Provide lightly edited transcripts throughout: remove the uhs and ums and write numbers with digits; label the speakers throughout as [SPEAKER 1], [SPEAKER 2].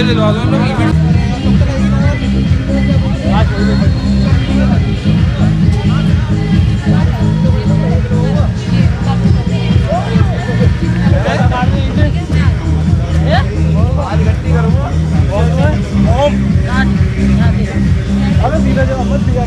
[SPEAKER 1] दिलवा दो लोग इवेंट। आज गट्टी करूँगा ओम अबे सीधा जब मत दिया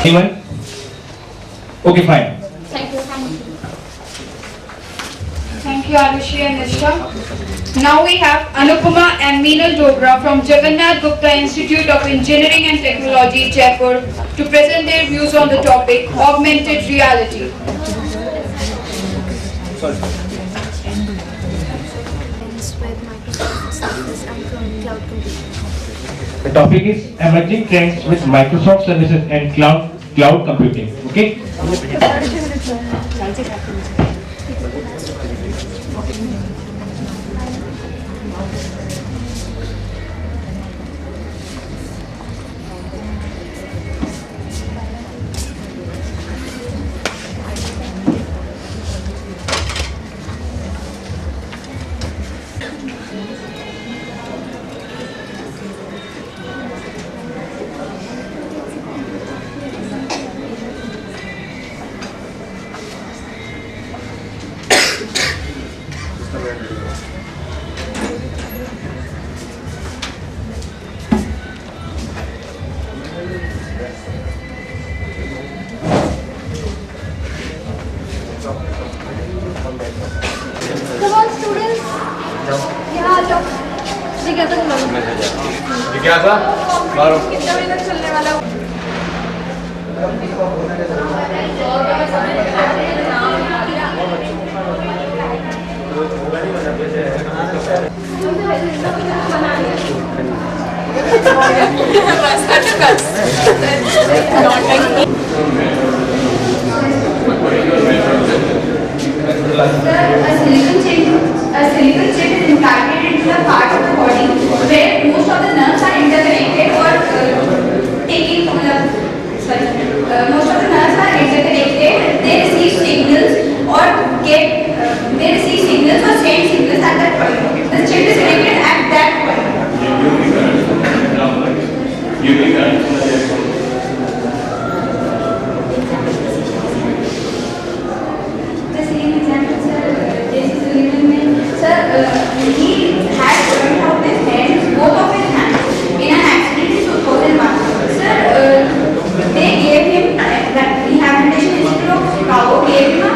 [SPEAKER 2] Anyone? Okay, fine.
[SPEAKER 3] Thank you.
[SPEAKER 4] Thank you, Arushi and Nishta. Now we have Anupama and Meenal Dogra from Jagannath Gupta Institute of Engineering and Technology, Jaipur, to present their views on the topic augmented reality.
[SPEAKER 2] The topic is emerging trends with Microsoft services and cloud computing. Okay.
[SPEAKER 3] Come on, students. यहाँ आ जाओ। जिज्ञासा बुलाओ।
[SPEAKER 1] जिज्ञासा मारो।
[SPEAKER 3] कितना बजे तक चलने वाला है?
[SPEAKER 4] A silicon chip is implanted into the part of the body where most of the nerves are interconnected or most of the nerves are interconnected. They receive signals or send signals at that point. The chip is connected at that point. The same example, sir. He had burned out his hands, both of his hands, in an accident in 2001. Sir, they gave him, that Rehabilitation Institute of Chicago gave him a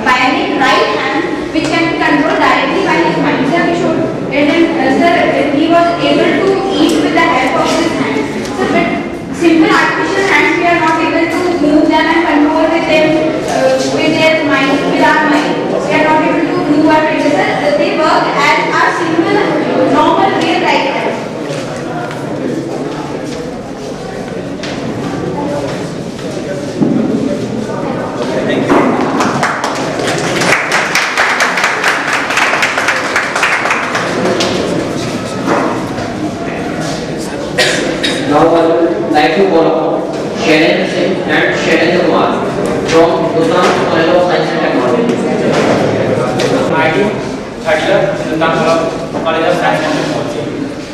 [SPEAKER 4] bionic right hand which can be controlled directly by his mind. Sir, we showed, and then, sir, he was able to eat with the help of his hands. Sir, but simple artificial hands, we are not able to move them and control with them, with their mind, with our mind. We are not able to move our fingers. They work as our simple, normal, real right hands.
[SPEAKER 5] Now I would like to call upon Sharon Singh and Sharon Kumar from Dushan College of Science and Technology.
[SPEAKER 6] I do third year Dushan College of Science and Technology.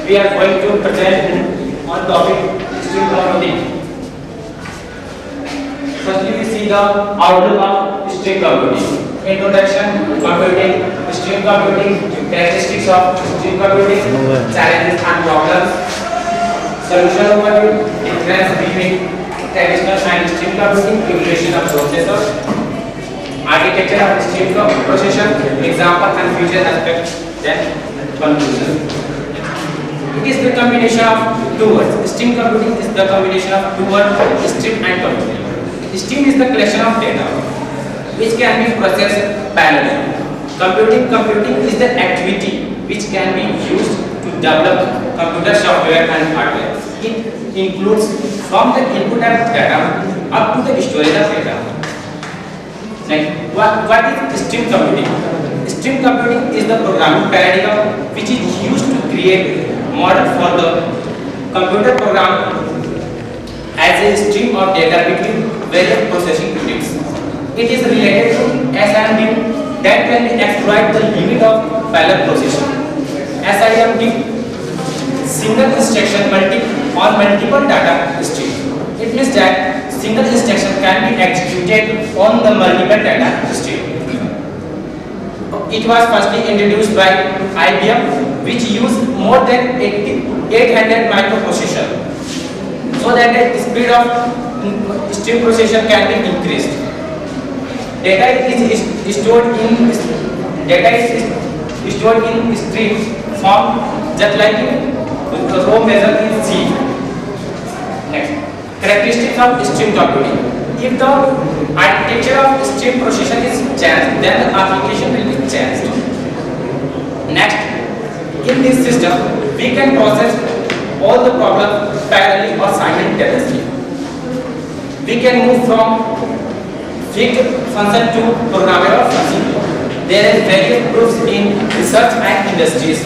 [SPEAKER 6] We are going to present on topic string computing. Firstly, we see the outlook of string computing. Introduction, computing, string computing, characteristics of string computing, challenges and problems. Solution overview, difference between traditional and string computing, evaluation of processor, architecture of string processor, example and future aspects, then conclusion. It is the combination of two words. String computing is the combination of two words, string and computing. String is the collection of data which can be processed parallelly. Computing is the activity which can be used to develop computer software and hardware. It includes from the input of data up to the storage of data. Next, what is string computing? String computing is the programming paradigm which is used to create model for the computer program as a stream of data between various processing units. It is related to SIMD that can exploit the limit of parallel processing. SIMD single instruction on multiple data streams. It means that single instruction can be executed on the multiple data stream. It was firstly introduced by IBM, which used more than 800 microprocessor, so that the speed of stream processor can be increased. Data is stored in stream form, just like row measure in C. Next, characteristics of string computing. If the architecture of stream processor is changed, then the application will be changed. Next, in this system, we can process all the problems parallelly or simultaneously. We can move from fixed function to programmable function. There is various proofs in research and industries.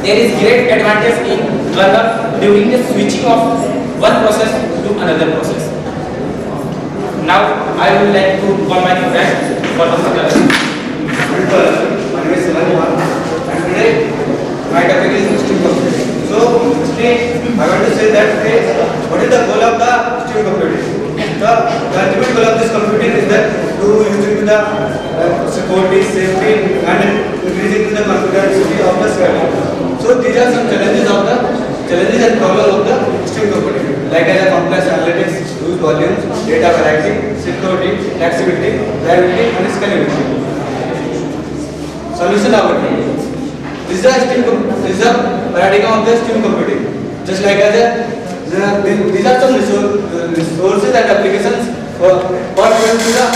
[SPEAKER 6] There is great advantage in kernel during the switching of one process to another process. Now I would like to call my friend for the discussion.
[SPEAKER 1] My name is Salman and today my topic is string computing. So today I want to say that what is the goal of the string computing? The ultimate goal of this computing is that to using the security, safety and increasing the computerability of the kernel. So these are some challenges and problems of the string computing, like as a complex analytics, huge volumes, data variety, security, flexibility, reliability and scalability. solution of it. This is a paradigm of the stream computing. Just like as these are some resources and applications for going to the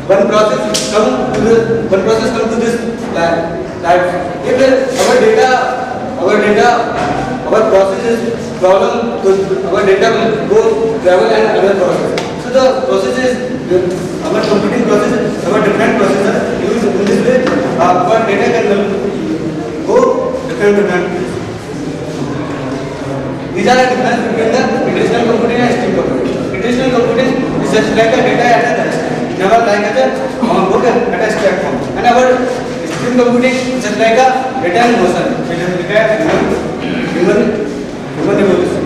[SPEAKER 1] one process come to this that if our process is problem, so our data will go travel and another process. So the process is our computing process, our different processor use in this way. Our data can go different. These are the difference between the traditional computing and stream computing. Traditional computing is just like a data at a rest, never like a book at a stack form. And our stream computing is just like a data in motion, which is like a human evolution.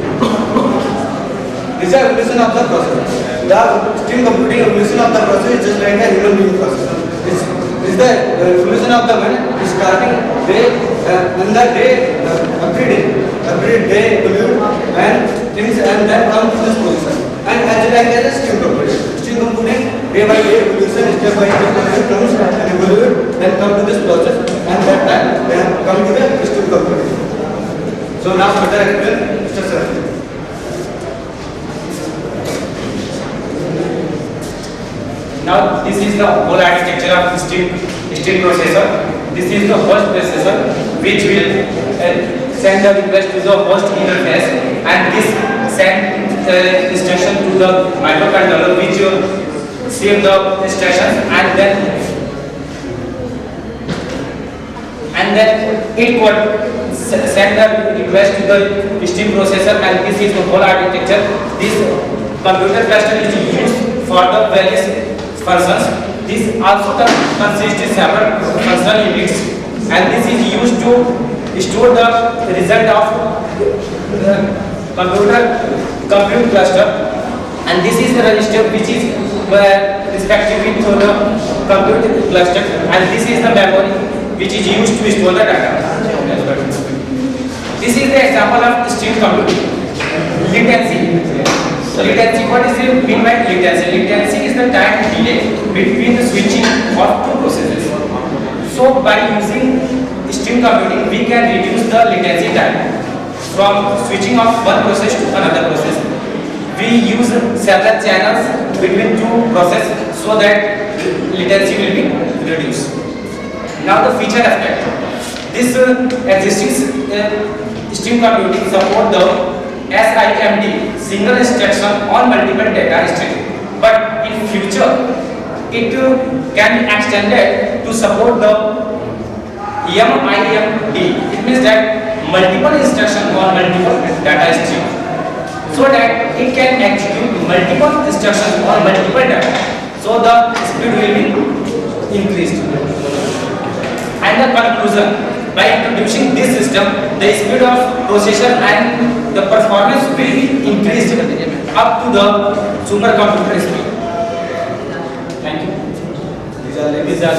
[SPEAKER 1] This is evolution of the process. The stream computing evolution of the process is just like a human being process. This is the evolution of the man starting day and the day every day evolve and things and then come to this position. And as like as a stream computing day by day evolution, step by step comes and evolve, then come to this process, and that time then come to the stream computing. So now further explain Mr. Sir.
[SPEAKER 6] Now this is the whole architecture of stream processor. This is the host processor which will send the request to the host interface, and this send instruction to the microcontroller which save the instructions, and then it would send the request to the stream processor, and this is the whole architecture. This computer cluster is used for the various functions. This also consists of several functional units, and this is used to store the result of compute cluster, and this is the register which is respectively to the compute cluster, and this is the memory which is used to store the data. This is the example of stream computing. Latency. Latency, what is the mean by latency? Latency is the time delay between the switching of two processes. So by using stream computing, we can reduce the latency time from switching of one process to another process. We use several channels between two processes so that latency will be reduced. Now the feature aspect. This existing stream computing support the SIMD, single instruction on multiple data stream. But in future, it can be extended to support the MIMD. It means that multiple instruction on multiple data stream, so that it can execute multiple instructions on multiple data. So the speed will be increased. And the conclusion, by introducing this system, the speed of processor and the performance will be increased up to the supercomputer speed. Thank you. These are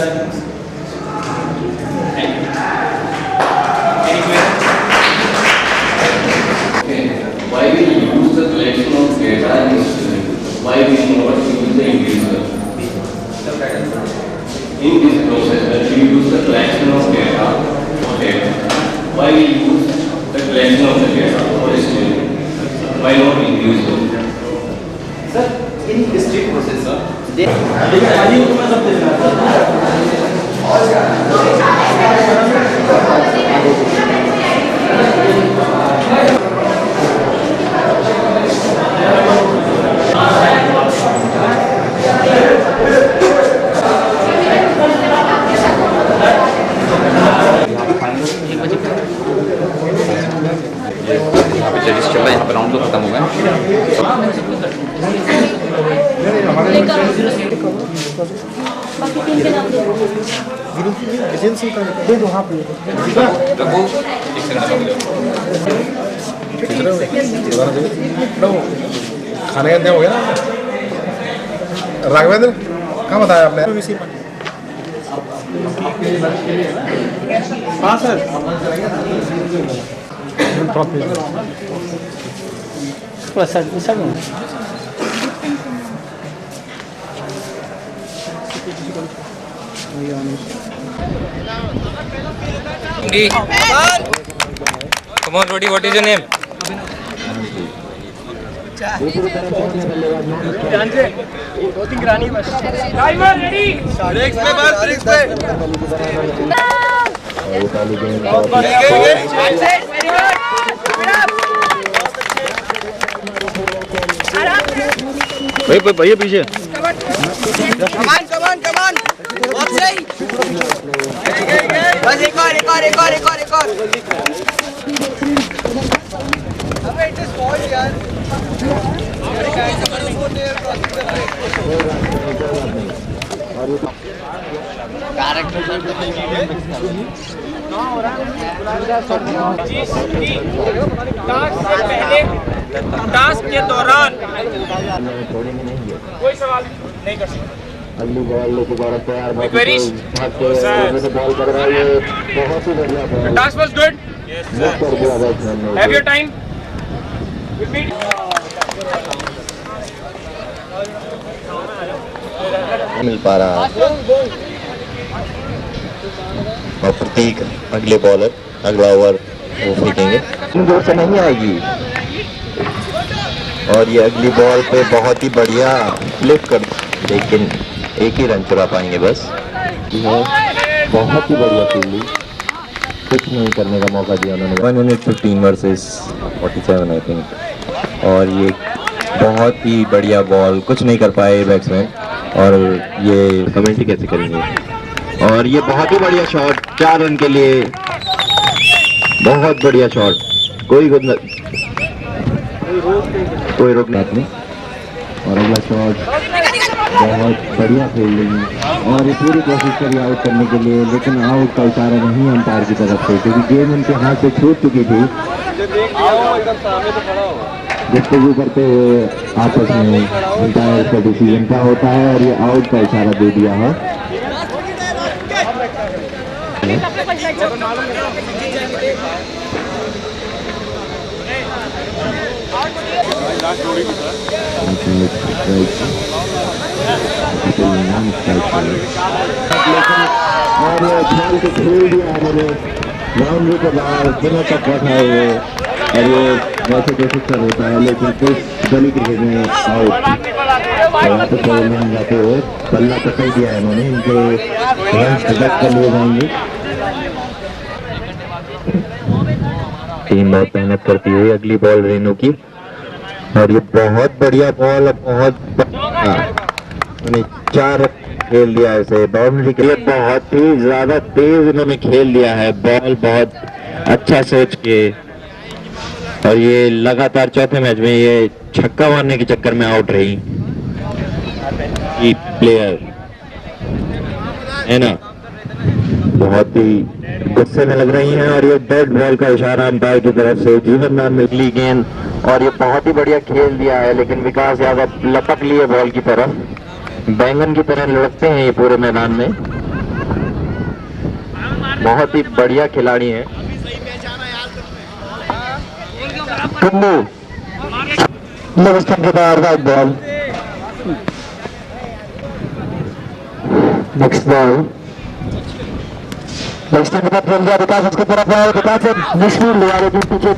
[SPEAKER 6] Thank you. Any questions?
[SPEAKER 7] Okay. Why we use the collection of data in history? Why we not use the individual? In this process, when we use the collection of data, why we use the collection of the data for history? Why not individual?
[SPEAKER 6] Sir, in stream processor,
[SPEAKER 8] jadi coba yang pernah untuk ketemu kan?
[SPEAKER 9] खाने का इंतजाम हो गया ना? राघवेंद्र कहाँ बताया आपने? हाँ sir.
[SPEAKER 8] Come on, Rodi, what is your name?
[SPEAKER 9] भैया पीछे
[SPEAKER 1] बस एक और अबे इट इज फॉल यार
[SPEAKER 6] टास्क के दौरान कोई सवाल नहीं कर सकते।
[SPEAKER 10] अगली बॉल दोबारा तैयार बॉल कर रहा है बहुत ही बढ़िया बॉल
[SPEAKER 6] टास्क वाज गुड
[SPEAKER 10] कर दिया बैट्समैन ने
[SPEAKER 6] हैव योर टाइम
[SPEAKER 10] मिल पा रहा और प्रतीक अगले बॉलर अगला ओवर वो फेंकेंगे जोर से नहीं आएगी और ये अगली बॉल पे बहुत ही बढ़िया फ्लिप कर लेकिन एक ही रन चुरा पाएंगे बस बहुत ही बढ़िया फील्डिंग कुछ नहीं करने का मौका दिया उन्होंने 1 मिनट 15 वर्सेस 47 आई थिंक और ये बहुत ही बढ़िया बॉल कुछ नहीं कर पाए बैट्समैन और ये कमेंट्री कैसे करेंगे और ये बहुत ही बढ़िया शॉट 4 रन के लिए बहुत बढ़िया शॉट कोई रोक नहीं और अगला शॉट बहुत बढ़िया फील्डिंग और ये पूरी कोशिश करी आउट करने के लिए लेकिन आउट का इशारा नहीं अंपायर की तरफ से क्योंकि गेम उनके हाथ से छूट चुकी थी जिसके ऊपर पे आपस में अंपायर का डिसीजन क्या होता है और ये आउट का इशारा दे दिया है और बॉल को खेल दिया उन्होंने बाउंड्री के बाहर बिना तक है ये और ये वैसे तो सिक्सर होता है लेकिन कुछ गली क्रिकेट में आउट यहाँ पे नहीं जाते हुए बल्ला पकड़ दिया है इन्होंने इनके रन डिडक्ट कर लिए जाएंगे टीम बहुत मेहनत करती हुई अगली बॉल रेनू की और ये बहुत बढ़िया बॉल बहुत 4 खेल दिया इसे बाउंड्री के लिए बहुत ही ज्यादा तेज इन्होंने खेल दिया है बॉल बहुत अच्छा सोच के और ये लगातार चौथे मैच में ये छक्का मारने के चक्कर में आउट रही प्लेयर है ना बहुत ही गुस्से में लग रही हैं और ये डेड बॉल का इशारा अंपायर की तरफ से जीवन नाम निकली गेंद और ये बहुत ही बढ़िया खेल दिया है लेकिन विकास यादव लपक लिए बॉल की तरफ बैंगन की तरह लड़कते हैं ये पूरे मैदान में बहुत ही बढ़िया खिलाड़ी हैं बॉल नेक्स्ट बॉल नेक्स्ट के बाद खेल दिया विकास उसकी तरफ है विकास निष्ठुर लिया लेकिन पीछे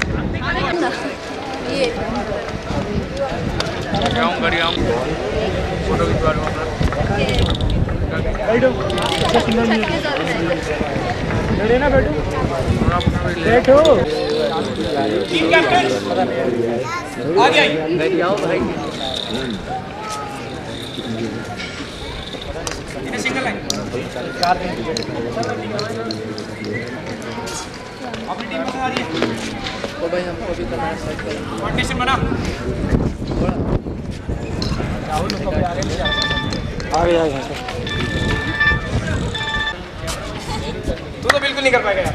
[SPEAKER 6] अपनी टीम कहाँ आ रही है? तो भाई हमको भी करना है कंडीशन बना राहुल को भी आगे ले जा आ गया है तू तो बिल्कुल नहीं कर पाएगा यार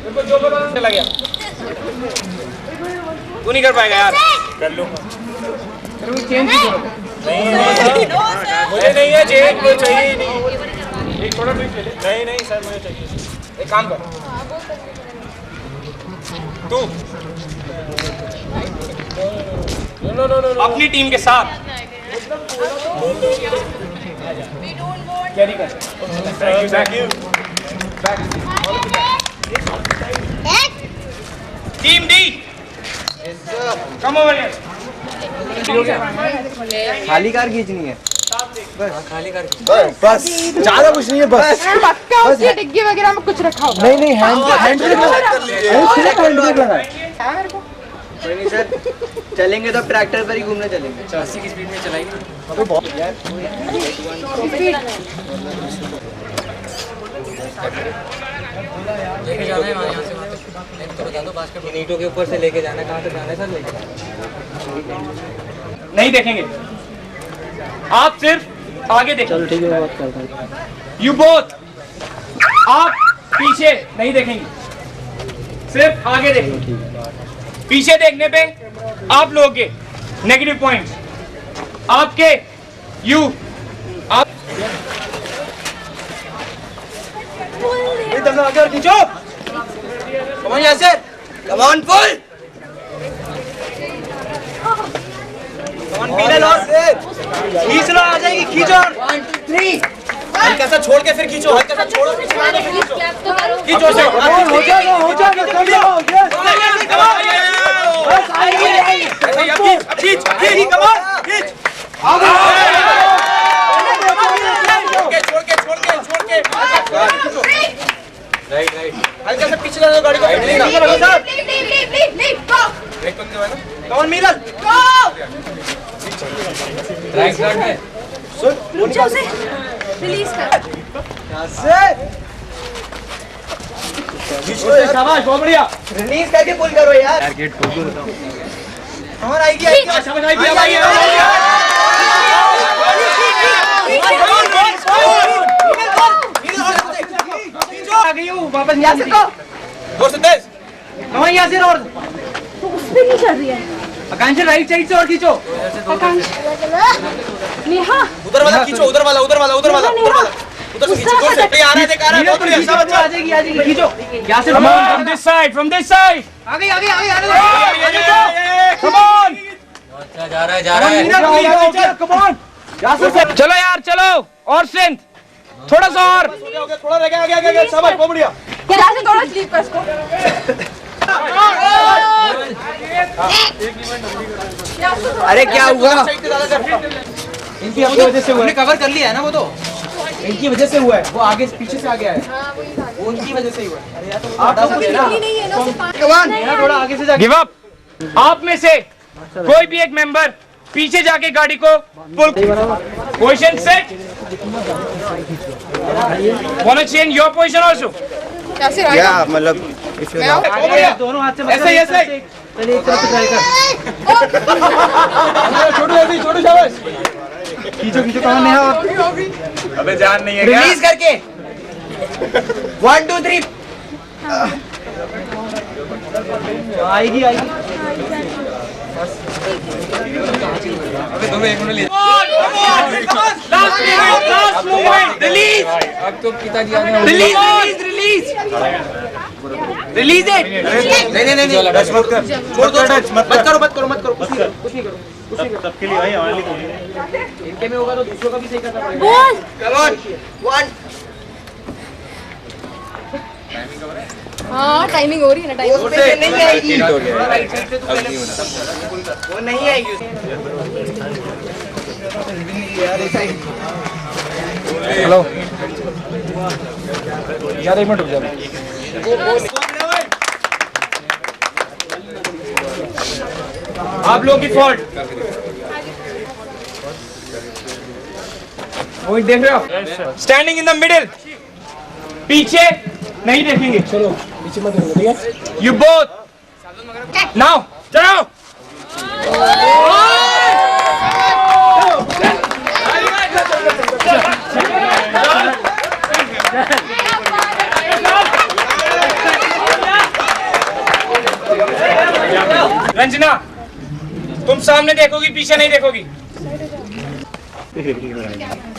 [SPEAKER 6] बिल्कुल जो बोला चला गया तू नहीं कर पाएगा यार कर लूंगा चेंज करो मुझे नहीं है चेंज मुझे चाहिए नहीं एक थोड़ा ड्रिंक ले ले नहीं सर मुझे चाहिए एक काम कर तू नो अपनी टीम के साथ कैरी कर। Thank you. Team D, come over here.
[SPEAKER 1] खाली कार खींचनी है
[SPEAKER 9] बस ज्यादा कुछ नहीं है, बस
[SPEAKER 3] पक्का उसकी डिग्गी वगैरह में कुछ रखा होगा।
[SPEAKER 9] नहीं हैंड ब्रेक लगा है।
[SPEAKER 1] कोई नहीं सर, चलेंगे तो ट्रैक्टर पर ही घूमने चलेंगे।
[SPEAKER 6] 80 की स्पीड में चलाएंगे।
[SPEAKER 8] लेके जाना है वहाँ, यहाँ से वहाँ तक तो बता दो। बास्केटबॉल ईंटों के ऊपर से लेके जाना है, कहाँ तक जाना है सर? लेके
[SPEAKER 6] नहीं देखेंगे, आप सिर्फ आगे देखें।
[SPEAKER 5] चलो ठीक है, बात करता हूँ।
[SPEAKER 6] यू बोथ, आप पीछे नहीं देखेंगे, सिर्फ आगे देखेंगे। पीछे देखने पे आप लोगों के नेगेटिव पॉइंट्स, आपके यू आप आगे और खींचो।
[SPEAKER 1] Come on Yasser, come on pull. Come on Bilal और खींच लो, आ जाएगी, खींचो। 1 2 3 हल्का सा छोड़ के फिर खींचो, हल्का सा छोड़ो फिर चलाने के खींचो। खींचो से हो जाएगा कर लो। बस आएगी खींच कम ऑन खींच। छोड़ के राइट हल्का सा पीछे ला दो गाड़ी को। Come on Milan,
[SPEAKER 8] right side में
[SPEAKER 3] नीचे उसे रिलीज कर।
[SPEAKER 6] शाबाश, बहुत बढ़िया।
[SPEAKER 1] रिलीज करके पुल करो यार। कम ऑन आएगी
[SPEAKER 6] शाबाश, आएगी। आ गई हूँ वापस।
[SPEAKER 1] यासर को और तेज।
[SPEAKER 6] कम ऑन यासर, और
[SPEAKER 3] तो उस पे नहीं चल रही है।
[SPEAKER 6] आकांक्षा राइट साइड से और खींचो।
[SPEAKER 3] नेहा
[SPEAKER 1] उधर वाला खींचो, उधर वाला उधर से खींचो, जोर से। ये आ रहा है, देख आ रहा है, बहुत बढ़िया। सब अच्छा
[SPEAKER 6] आ जाएगी खींचो। यासर from this side, from this side. आ गई। कम ऑन,
[SPEAKER 8] अच्छा जा रहा है
[SPEAKER 6] कम ऑन यासर से। चलो यार, चलो और स्ट्रेंथ, थोड़ा सा और।
[SPEAKER 1] थोड़ा रह गया, आगे शाबाश, बहुत बढ़िया।
[SPEAKER 3] यहाँ से थोड़ा स्लीप कर इसको।
[SPEAKER 1] अरे क्या हुआ? इनकी वजह से हुआ है। कवर कर लिया है ना वो, तो इनकी वजह से हुआ है। वो आगे पीछे से आ गया है, वो उनकी वजह से ही हुआ है। अरे यार तो आप
[SPEAKER 3] नहीं है ना उसे पानी।
[SPEAKER 1] थोड़ा आगे से जा।
[SPEAKER 6] Give up. आप में से कोई भी एक मेंबर पीछे जाके गाड़ी को pull. Position set. Want to change your position also?
[SPEAKER 3] कैसे
[SPEAKER 1] क्या मतलब
[SPEAKER 6] दोनों हाथ से ऐसे ऐसे।
[SPEAKER 5] चलिए एक तरफ से ट्राई कर।
[SPEAKER 1] छोटू शाबाश।
[SPEAKER 6] खींचो कहाँ नहीं है? अबे जान नहीं है क्या?
[SPEAKER 1] रिलीज करके 1 2 3।
[SPEAKER 6] आएगी।
[SPEAKER 8] अबे तुम्हें एक मिनट ले।
[SPEAKER 6] Last movement, release.
[SPEAKER 8] अब तो पिताजी आ गए।
[SPEAKER 6] Release it.
[SPEAKER 1] नहीं टच मत कर, छोड़ दो, मत करो कुछ नहीं करो।
[SPEAKER 9] सबके लिए भाई हमारे लिए।
[SPEAKER 1] इनके में होगा तो दूसरों का भी सही करना पड़ेगा।
[SPEAKER 3] बोल।
[SPEAKER 1] Come on 1।
[SPEAKER 3] हाँ टाइमिंग हो रही है ना, टाइमिंग
[SPEAKER 1] वो नहीं आएगी, राइट साइड से तू पहले वो नहीं आएगी।
[SPEAKER 6] हेलो यार, एक मिनट रुक जाओ। आप लोगों की फॉल्ट। वो देख रहे हो? Standing in the middle. पीछे नहीं देखेंगे। चलो पीछे मत देखो, ठीक है? यू बोथ नाउ चलो। रंजना, तुम सामने देखोगी, पीछे नहीं देखोगी।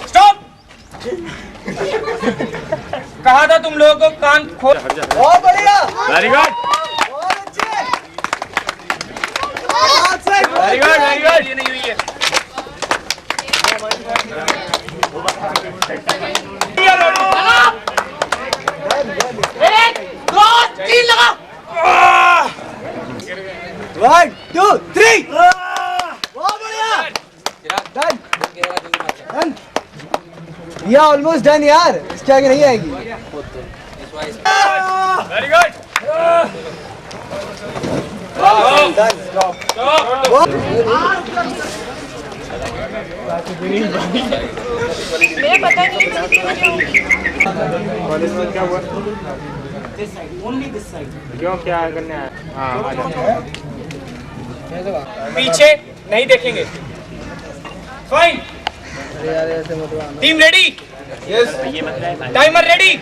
[SPEAKER 6] स्टॉप। कहा था तुम लोगों को कान खोल।
[SPEAKER 1] बहुत बढ़िया,
[SPEAKER 6] very good, very good, very good. ये नहीं हुई है।
[SPEAKER 9] 1 2 3 बहुत बढ़िया डन डन या ऑलमोस्ट डन यार इसके आगे नहीं आएगी
[SPEAKER 6] वेरी गुड
[SPEAKER 9] कॉलेज में क्या हुआ क्यों क्या करने आया हाँ
[SPEAKER 6] पीछे नहीं देखेंगे fine team ready yes timer ready